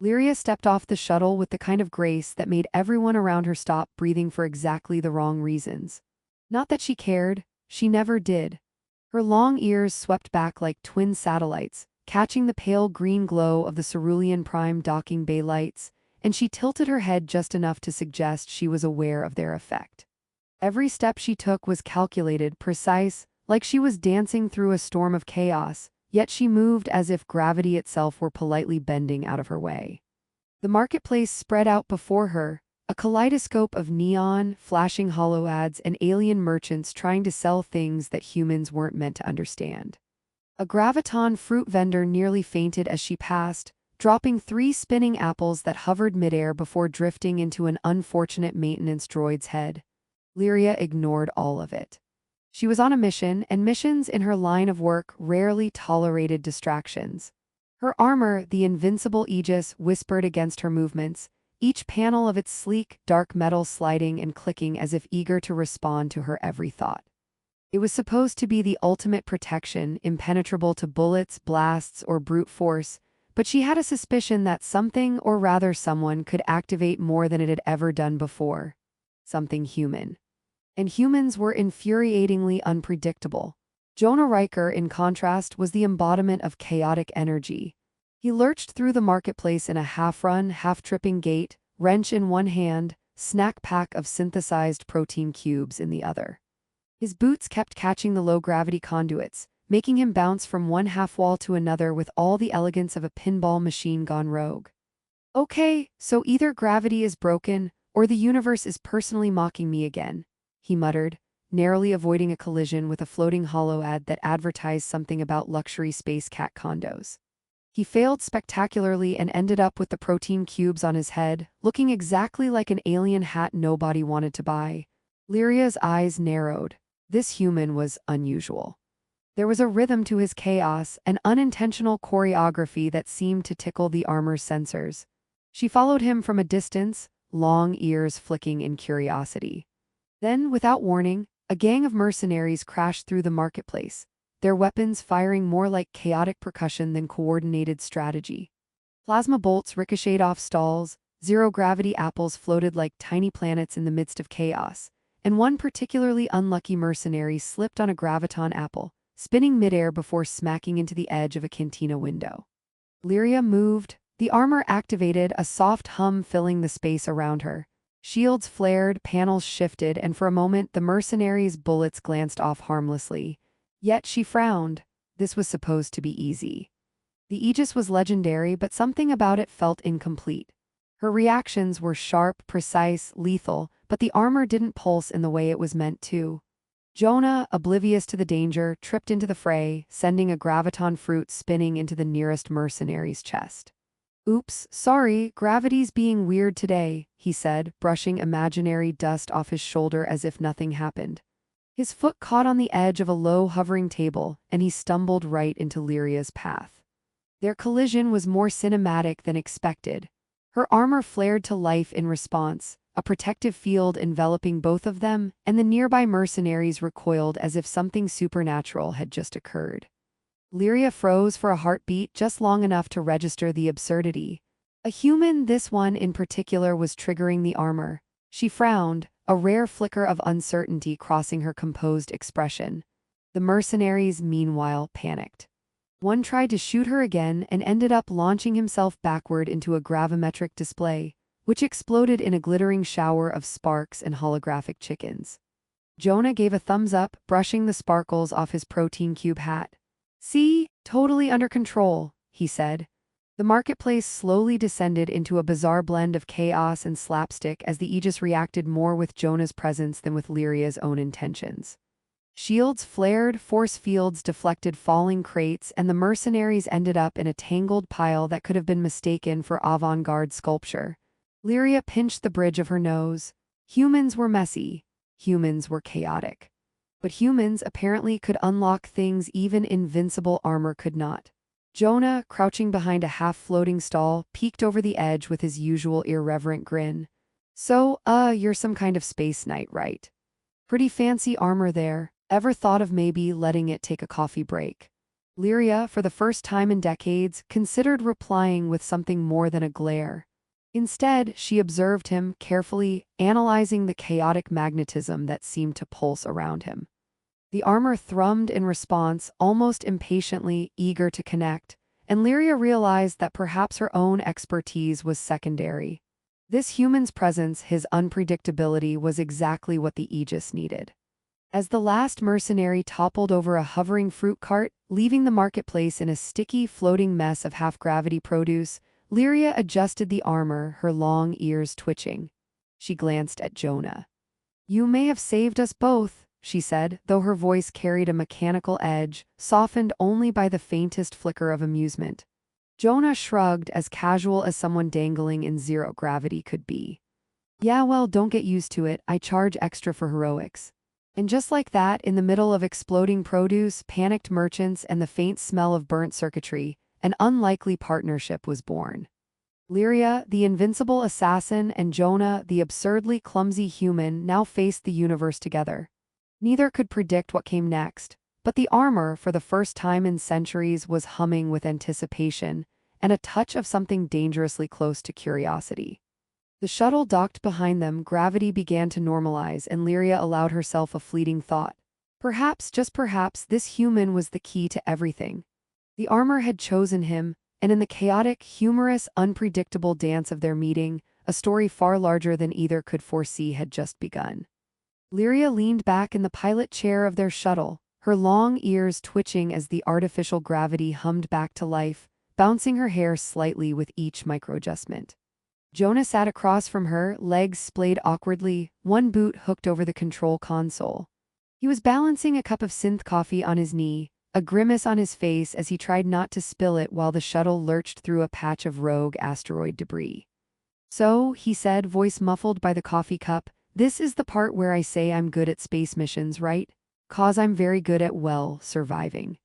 Lyria stepped off the shuttle with the kind of grace that made everyone around her stop breathing for exactly the wrong reasons. Not that she cared, she never did. Her long ears swept back like twin satellites, catching the pale green glow of the Cerulean Prime docking bay lights, and she tilted her head just enough to suggest she was aware of their effect. Every step she took was calculated, precise, like she was dancing through a storm of chaos, yet she moved as if gravity itself were politely bending out of her way. The marketplace spread out before her, a kaleidoscope of neon, flashing hollow ads, and alien merchants trying to sell things that humans weren't meant to understand. A graviton fruit vendor nearly fainted as she passed, dropping 3 spinning apples that hovered midair before drifting into an unfortunate maintenance droid's head. Lyria ignored all of it. She was on a mission, and missions in her line of work rarely tolerated distractions. Her armor, the Invincible Aegis, whispered against her movements, each panel of its sleek, dark metal sliding and clicking as if eager to respond to her every thought. It was supposed to be the ultimate protection, impenetrable to bullets, blasts, or brute force, but she had a suspicion that something, or rather someone, could activate more than it had ever done before. Something human. And humans were infuriatingly unpredictable. Jonah Riker, in contrast, was the embodiment of chaotic energy. He lurched through the marketplace in a half-run, half-tripping gait, wrench in one hand, snack pack of synthesized protein cubes in the other. His boots kept catching the low-gravity conduits, making him bounce from one half-wall to another with all the elegance of a pinball machine gone rogue. Okay, so either gravity is broken, or the universe is personally mocking me again, he muttered, narrowly avoiding a collision with a floating hollow ad that advertised something about luxury space cat condos. He failed spectacularly and ended up with the protein cubes on his head, looking exactly like an alien hat nobody wanted to buy. Lyria's eyes narrowed. This human was unusual. There was a rhythm to his chaos, an unintentional choreography that seemed to tickle the armor's sensors. She followed him from a distance, long ears flicking in curiosity. Then, without warning, a gang of mercenaries crashed through the marketplace, their weapons firing more like chaotic percussion than coordinated strategy. Plasma bolts ricocheted off stalls, zero-gravity apples floated like tiny planets in the midst of chaos, and one particularly unlucky mercenary slipped on a graviton apple, spinning midair before smacking into the edge of a cantina window. Lyria moved, the armor activated, a soft hum filling the space around her. Shields flared, panels shifted, and for a moment the mercenary's bullets glanced off harmlessly. Yet she frowned. This was supposed to be easy. The Aegis was legendary, but something about it felt incomplete. Her reactions were sharp, precise, lethal, but the armor didn't pulse in the way it was meant to. Jonah, oblivious to the danger, tripped into the fray, sending a graviton fruit spinning into the nearest mercenary's chest. "Oops, sorry, gravity's being weird today," he said, brushing imaginary dust off his shoulder as if nothing happened. His foot caught on the edge of a low hovering table, and he stumbled right into Lyria's path. Their collision was more cinematic than expected. Her armor flared to life in response, a protective field enveloping both of them, and the nearby mercenaries recoiled as if something supernatural had just occurred. Lyria froze for a heartbeat, just long enough to register the absurdity. A human, this one in particular, was triggering the armor. She frowned, a rare flicker of uncertainty crossing her composed expression. The mercenaries, meanwhile, panicked. One tried to shoot her again and ended up launching himself backward into a gravimetric display, which exploded in a glittering shower of sparks and holographic chickens. Jonah gave a thumbs up, brushing the sparkles off his protein cube hat. "See, totally under control," he said. The marketplace slowly descended into a bizarre blend of chaos and slapstick as the Aegis reacted more with Jonah's presence than with Lyria's own intentions. Shields flared, force fields deflected falling crates, and the mercenaries ended up in a tangled pile that could have been mistaken for avant-garde sculpture. Lyria pinched the bridge of her nose. Humans were messy. Humans were chaotic. But humans apparently could unlock things even invincible armor could not. Jonah, crouching behind a half-floating stall, peeked over the edge with his usual irreverent grin. "So, you're some kind of space knight, right? Pretty fancy armor there. Ever thought of maybe letting it take a coffee break?" Lyria, for the first time in decades, considered replying with something more than a glare. Instead, she observed him carefully, analyzing the chaotic magnetism that seemed to pulse around him. The armor thrummed in response, almost impatiently, eager to connect, and Lyria realized that perhaps her own expertise was secondary. This human's presence, his unpredictability, was exactly what the Aegis needed. As the last mercenary toppled over a hovering fruit cart, leaving the marketplace in a sticky, floating mess of half-gravity produce, Lyria adjusted the armor, her long ears twitching. She glanced at Jonah. "You may have saved us both," she said, though her voice carried a mechanical edge, softened only by the faintest flicker of amusement. Jonah shrugged, as casual as someone dangling in zero gravity could be. "Yeah, well, don't get used to it. I charge extra for heroics." And just like that, in the middle of exploding produce, panicked merchants, and the faint smell of burnt circuitry, an unlikely partnership was born. Lyria, the invincible assassin, and Jonah, the absurdly clumsy human, now faced the universe together. Neither could predict what came next, but the armor, for the first time in centuries, was humming with anticipation, and a touch of something dangerously close to curiosity. The shuttle docked behind them, gravity began to normalize, and Lyria allowed herself a fleeting thought. Perhaps, just perhaps, this human was the key to everything. The armor had chosen him, and in the chaotic, humorous, unpredictable dance of their meeting, a story far larger than either could foresee had just begun. Lyria leaned back in the pilot chair of their shuttle, her long ears twitching as the artificial gravity hummed back to life, bouncing her hair slightly with each microadjustment. Jonah sat across from her, legs splayed awkwardly, one boot hooked over the control console. He was balancing a cup of synth coffee on his knee, a grimace on his face as he tried not to spill it while the shuttle lurched through a patch of rogue asteroid debris. "So," he said, voice muffled by the coffee cup, "this is the part where I say I'm good at space missions, right? 'Cause I'm very good at, well, surviving."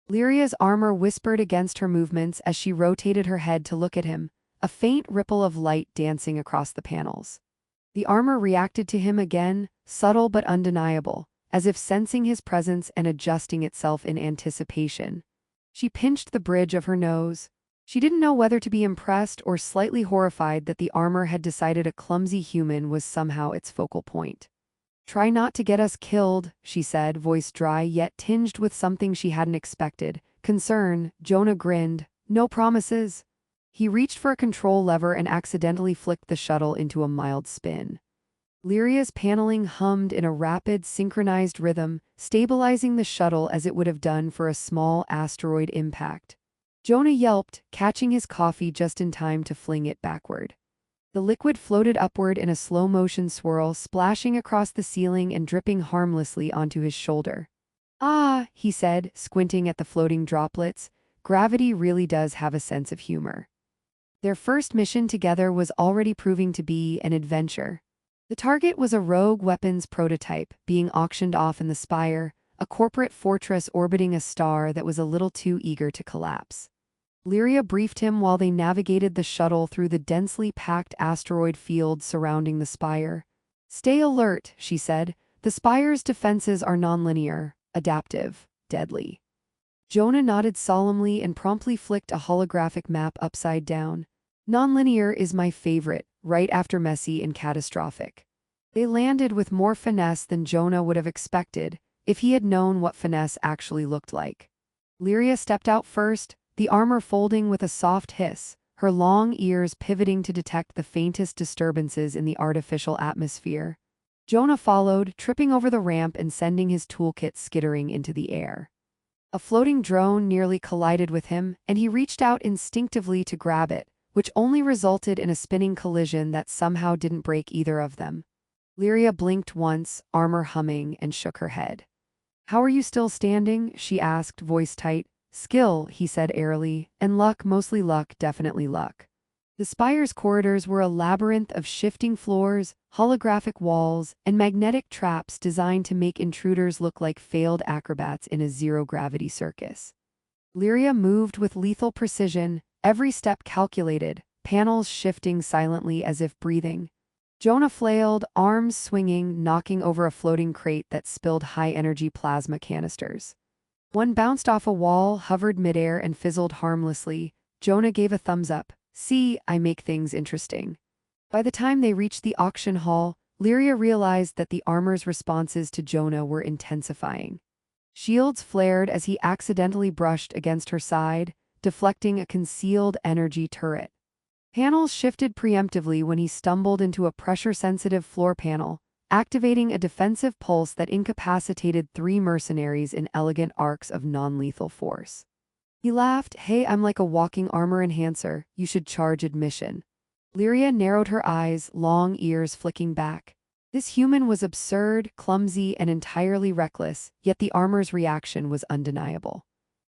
Lyria's armor whispered against her movements as she rotated her head to look at him, a faint ripple of light dancing across the panels. The armor reacted to him again, subtle but undeniable, as if sensing his presence and adjusting itself in anticipation. She pinched the bridge of her nose. She didn't know whether to be impressed or slightly horrified that the armor had decided a clumsy human was somehow its focal point. "Try not to get us killed," she said, voice dry yet tinged with something she hadn't expected. Concern. Jonah grinned. "No promises." He reached for a control lever and accidentally flicked the shuttle into a mild spin. Lyria's paneling hummed in a rapid, synchronized rhythm, stabilizing the shuttle as it would have done for a small asteroid impact. Jonah yelped, catching his coffee just in time to fling it backward. The liquid floated upward in a slow-motion swirl, splashing across the ceiling and dripping harmlessly onto his shoulder. "Ah," he said, squinting at the floating droplets, "gravity really does have a sense of humor." Their first mission together was already proving to be an adventure. The target was a rogue weapons prototype being auctioned off in the Spire, a corporate fortress orbiting a star that was a little too eager to collapse. Lyria briefed him while they navigated the shuttle through the densely packed asteroid field surrounding the Spire. "Stay alert," she said. "The Spire's defenses are nonlinear, adaptive, deadly." Jonah nodded solemnly and promptly flicked a holographic map upside down. "Nonlinear is my favorite, right after messy and catastrophic." They landed with more finesse than Jonah would have expected, if he had known what finesse actually looked like. Lyria stepped out first, the armor folding with a soft hiss, her long ears pivoting to detect the faintest disturbances in the artificial atmosphere. Jonah followed, tripping over the ramp and sending his toolkit skittering into the air. A floating drone nearly collided with him, and he reached out instinctively to grab it, which only resulted in a spinning collision that somehow didn't break either of them. Lyria blinked once, armor humming, and shook her head. "How are you still standing?" she asked, voice tight. "Skill," he said airily, "and luck, mostly luck, definitely luck." The Spire's corridors were a labyrinth of shifting floors, holographic walls, and magnetic traps designed to make intruders look like failed acrobats in a zero-gravity circus. Lyria moved with lethal precision, every step calculated, panels shifting silently as if breathing. Jonah flailed, arms swinging, knocking over a floating crate that spilled high-energy plasma canisters. One bounced off a wall, hovered midair, and fizzled harmlessly. Jonah gave a thumbs up. See, I make things interesting. By the time they reached the auction hall, Lyria realized that the armor's responses to Jonah were intensifying. Shields flared as he accidentally brushed against her side, deflecting a concealed energy turret. Panels shifted preemptively when he stumbled into a pressure-sensitive floor panel, activating a defensive pulse that incapacitated 3 mercenaries in elegant arcs of non-lethal force. He laughed, "Hey, I'm like a walking armor enhancer, you should charge admission." Lyria narrowed her eyes, long ears flicking back. This human was absurd, clumsy, and entirely reckless, yet the armor's reaction was undeniable.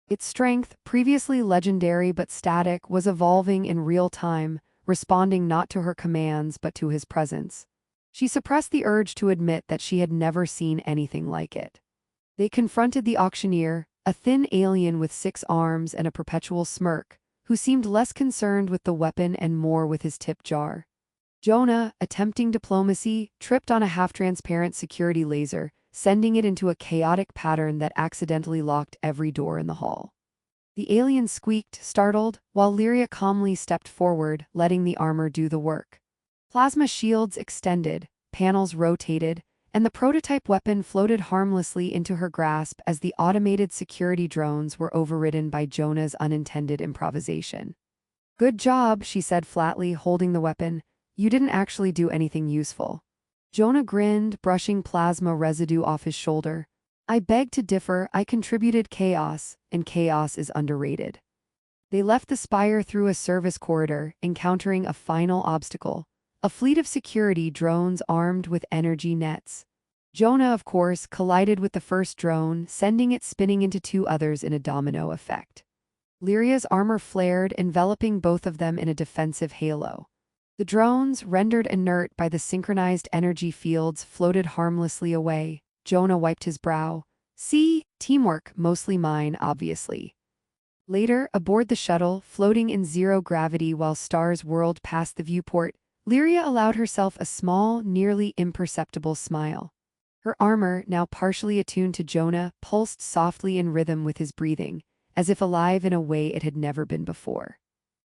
Its strength, previously legendary but static, was evolving in real time, responding not to her commands but to his presence. She suppressed the urge to admit that she had never seen anything like it. They confronted the auctioneer, a thin alien with 6 arms and a perpetual smirk, who seemed less concerned with the weapon and more with his tip jar. Jonah, attempting diplomacy, tripped on a half-transparent security laser, sending it into a chaotic pattern that accidentally locked every door in the hall. The alien squeaked, startled, while Lyria calmly stepped forward, letting the armor do the work. Plasma shields extended, panels rotated, and the prototype weapon floated harmlessly into her grasp as the automated security drones were overridden by Jonah's unintended improvisation. "Good job," she said flatly, holding the weapon. "You didn't actually do anything useful." Jonah grinned, brushing plasma residue off his shoulder. "I beg to differ, I contributed chaos, and chaos is underrated." They left the spire through a service corridor, encountering a final obstacle. A fleet of security drones armed with energy nets. Jonah, of course, collided with the first drone, sending it spinning into 2 others in a domino effect. Lyria's armor flared, enveloping both of them in a defensive halo. The drones, rendered inert by the synchronized energy fields, floated harmlessly away. Jonah wiped his brow. "See, teamwork, mostly mine, obviously." Later, aboard the shuttle, floating in zero gravity while stars whirled past the viewport, Lyria allowed herself a small, nearly imperceptible smile. Her armor, now partially attuned to Jonah, pulsed softly in rhythm with his breathing, as if alive in a way it had never been before.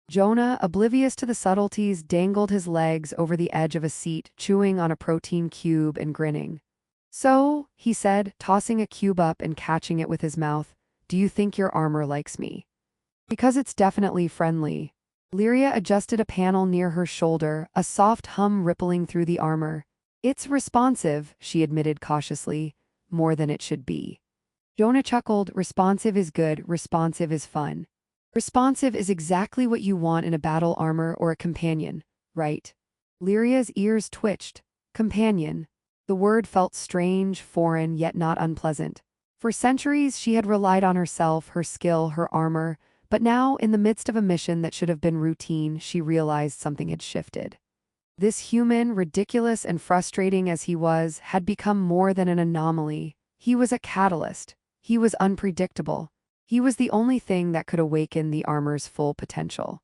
Jonah, oblivious to the subtleties, dangled his legs over the edge of a seat, chewing on a protein cube and grinning. "So," he said, tossing a cube up and catching it with his mouth, "do you think your armor likes me?" "Because it's definitely friendly." Lyria adjusted a panel near her shoulder, a soft hum rippling through the armor. "It's responsive," she admitted cautiously, "more than it should be." Jonah chuckled. "Responsive is good, responsive is fun. Responsive is exactly what you want in a battle armor or a companion, right?" Lyria's ears twitched. Companion. The word felt strange, foreign, yet not unpleasant. For centuries she had relied on herself, her skill, her armor, but now, in the midst of a mission that should have been routine, she realized something had shifted. This human, ridiculous and frustrating as he was, had become more than an anomaly. He was a catalyst. He was unpredictable. He was the only thing that could awaken the armor's full potential.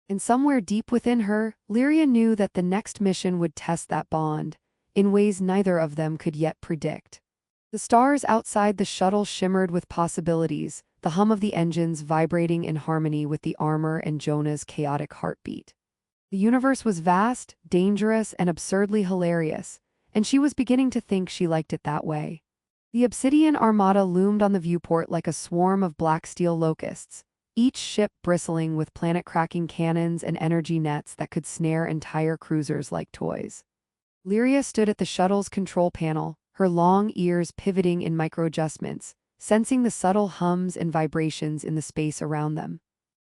And somewhere deep within her, Lyria knew that the next mission would test that bond, in ways neither of them could yet predict. The stars outside the shuttle shimmered with possibilities, the hum of the engines vibrating in harmony with the armor and Jonah's chaotic heartbeat. The universe was vast, dangerous, and absurdly hilarious, and she was beginning to think she liked it that way. The Obsidian Armada loomed on the viewport like a swarm of black steel locusts, each ship bristling with planet-cracking cannons and energy nets that could snare entire cruisers like toys. Lyria stood at the shuttle's control panel, her long ears pivoting in micro-adjustments, sensing the subtle hums and vibrations in the space around them.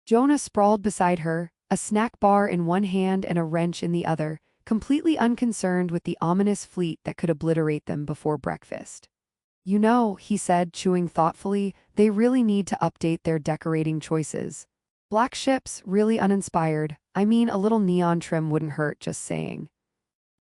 Jonah sprawled beside her, a snack bar in one hand and a wrench in the other, completely unconcerned with the ominous fleet that could obliterate them before breakfast. "You know," he said, chewing thoughtfully, "they really need to update their decorating choices. Black ships, really uninspired. I mean, a little neon trim wouldn't hurt, just saying."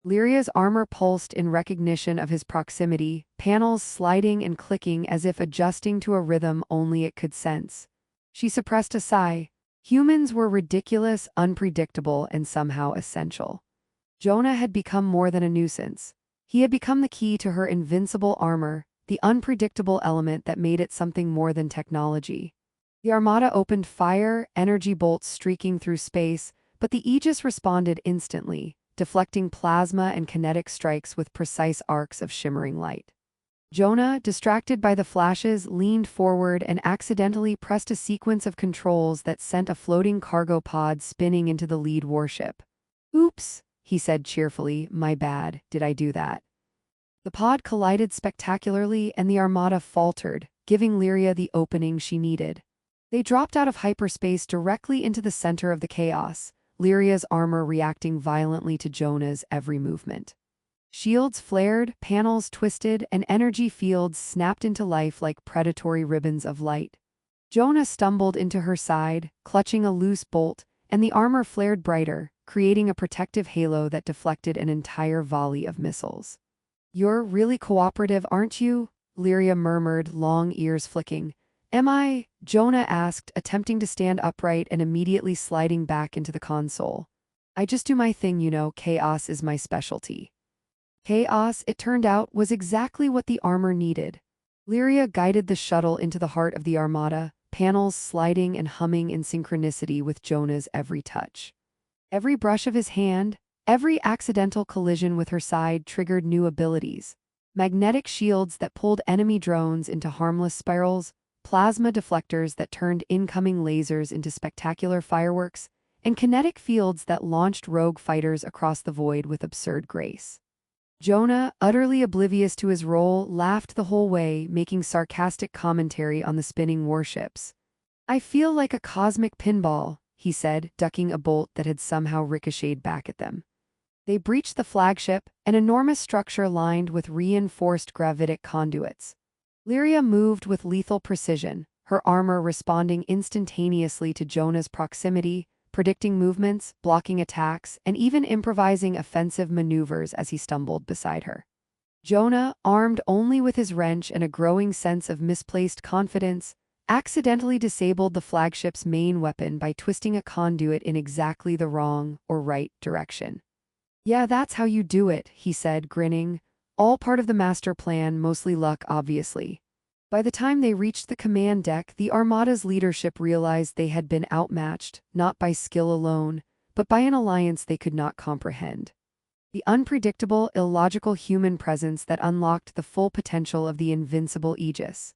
Lyria's armor pulsed in recognition of his proximity, panels sliding and clicking as if adjusting to a rhythm only it could sense. She suppressed a sigh. Humans were ridiculous, unpredictable, and somehow essential. Jonah had become more than a nuisance. He had become the key to her invincible armor, the unpredictable element that made it something more than technology. The Armada opened fire, energy bolts streaking through space, but the Aegis responded instantly, deflecting plasma and kinetic strikes with precise arcs of shimmering light. Jonah, distracted by the flashes, leaned forward and accidentally pressed a sequence of controls that sent a floating cargo pod spinning into the lead warship. "Oops," he said cheerfully, "my bad, did I do that?" The pod collided spectacularly and the Armada faltered, giving Lyria the opening she needed. They dropped out of hyperspace directly into the center of the chaos, Lyria's armor reacting violently to Jonah's every movement. Shields flared, panels twisted, and energy fields snapped into life like predatory ribbons of light. Jonah stumbled into her side, clutching a loose bolt, and the armor flared brighter, creating a protective halo that deflected an entire volley of missiles. "You're really cooperative, aren't you?" Lyria murmured, long ears flicking. "Am I?" Jonah asked, attempting to stand upright and immediately sliding back into the console. "I just do my thing, you know, chaos is my specialty." Chaos, it turned out, was exactly what the armor needed. Lyria guided the shuttle into the heart of the Armada, panels sliding and humming in synchronicity with Jonah's every touch. Every brush of his hand, every accidental collision with her side triggered new abilities. Magnetic shields that pulled enemy drones into harmless spirals, plasma deflectors that turned incoming lasers into spectacular fireworks, and kinetic fields that launched rogue fighters across the void with absurd grace. Jonah, utterly oblivious to his role, laughed the whole way, making sarcastic commentary on the spinning warships. "I feel like a cosmic pinball," he said, ducking a bolt that had somehow ricocheted back at them. They breached the flagship, an enormous structure lined with reinforced gravitic conduits. Lyria moved with lethal precision, her armor responding instantaneously to Jonah's proximity, predicting movements, blocking attacks, and even improvising offensive maneuvers as he stumbled beside her. Jonah, armed only with his wrench and a growing sense of misplaced confidence, accidentally disabled the flagship's main weapon by twisting a conduit in exactly the wrong or right direction. "Yeah, that's how you do it," he said, grinning. "All part of the master plan, mostly luck, obviously." By the time they reached the command deck, the Armada's leadership realized they had been outmatched, not by skill alone, but by an alliance they could not comprehend. The unpredictable, illogical human presence that unlocked the full potential of the Invincible Aegis.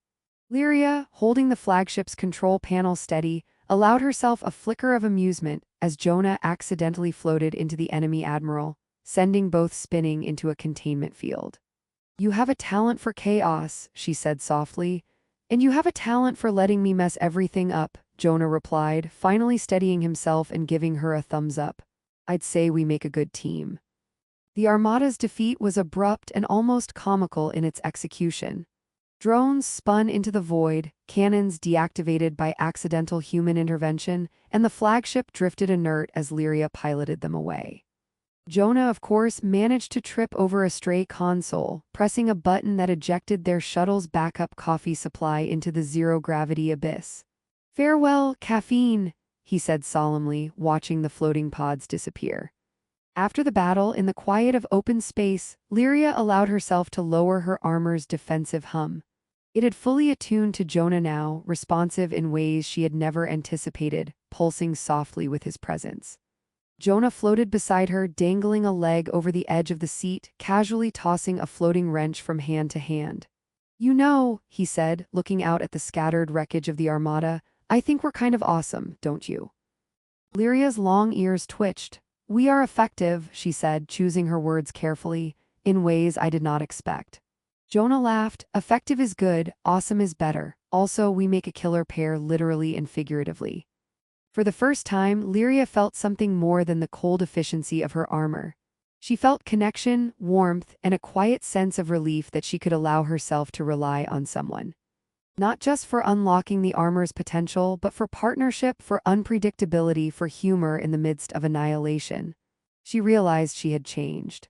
Lyria, holding the flagship's control panel steady, allowed herself a flicker of amusement as Jonah accidentally floated into the enemy admiral, sending both spinning into a containment field. "You have a talent for chaos," she said softly. "And you have a talent for letting me mess everything up," Jonah replied, finally steadying himself and giving her a thumbs up. "I'd say we make a good team." The Armada's defeat was abrupt and almost comical in its execution. Drones spun into the void, cannons deactivated by accidental human intervention, and the flagship drifted inert as Lyria piloted them away. Jonah, of course, managed to trip over a stray console, pressing a button that ejected their shuttle's backup coffee supply into the zero-gravity abyss. "Farewell, caffeine," he said solemnly, watching the floating pods disappear. After the battle, in the quiet of open space, Lyria allowed herself to lower her armor's defensive hum. It had fully attuned to Jonah now, responsive in ways she had never anticipated, pulsing softly with his presence. Jonah floated beside her, dangling a leg over the edge of the seat, casually tossing a floating wrench from hand to hand. "You know," he said, looking out at the scattered wreckage of the Armada, "I think we're kind of awesome, don't you?" Lyria's long ears twitched. "We are effective," she said, choosing her words carefully, "in ways I did not expect." Jonah laughed. "Effective is good, awesome is better. Also, we make a killer pair literally and figuratively." For the first time, Lyria felt something more than the cold efficiency of her armor. She felt connection, warmth, and a quiet sense of relief that she could allow herself to rely on someone. Not just for unlocking the armor's potential, but for partnership, for unpredictability, for humor in the midst of annihilation. She realized she had changed.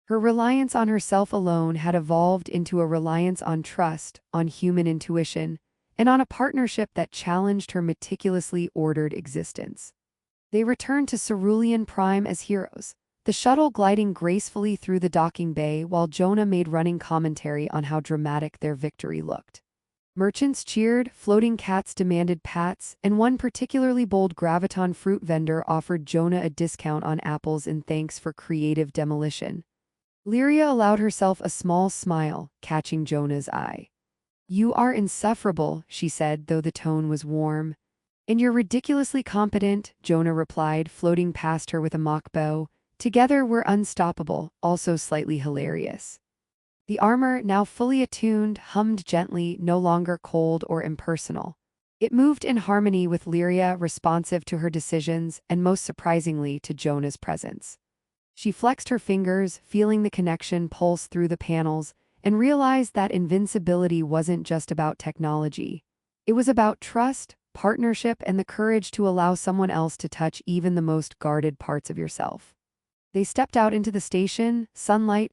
Her reliance on herself alone had evolved into a reliance on trust, on human intuition, and on a partnership that challenged her meticulously ordered existence. They returned to Cerulean Prime as heroes, the shuttle gliding gracefully through the docking bay while Jonah made running commentary on how dramatic their victory looked. Merchants cheered, floating cats demanded pats, and one particularly bold graviton fruit vendor offered Jonah a discount on apples in thanks for creative demolition. Lyria allowed herself a small smile, catching Jonah's eye. "You are insufferable," she said, though the tone was warm. "And you're ridiculously competent," Jonah replied, floating past her with a mock bow. "Together we're unstoppable," also slightly hilarious. The armor, now fully attuned, hummed gently, no longer cold or impersonal. It moved in harmony with Lyria, responsive to her decisions, and most surprisingly to Jonah's presence. She flexed her fingers, feeling the connection pulse through the panels, and realized that invincibility wasn't just about technology. It was about trust, partnership, and the courage to allow someone else to touch even the most guarded parts of yourself. They stepped out into the station, sunlight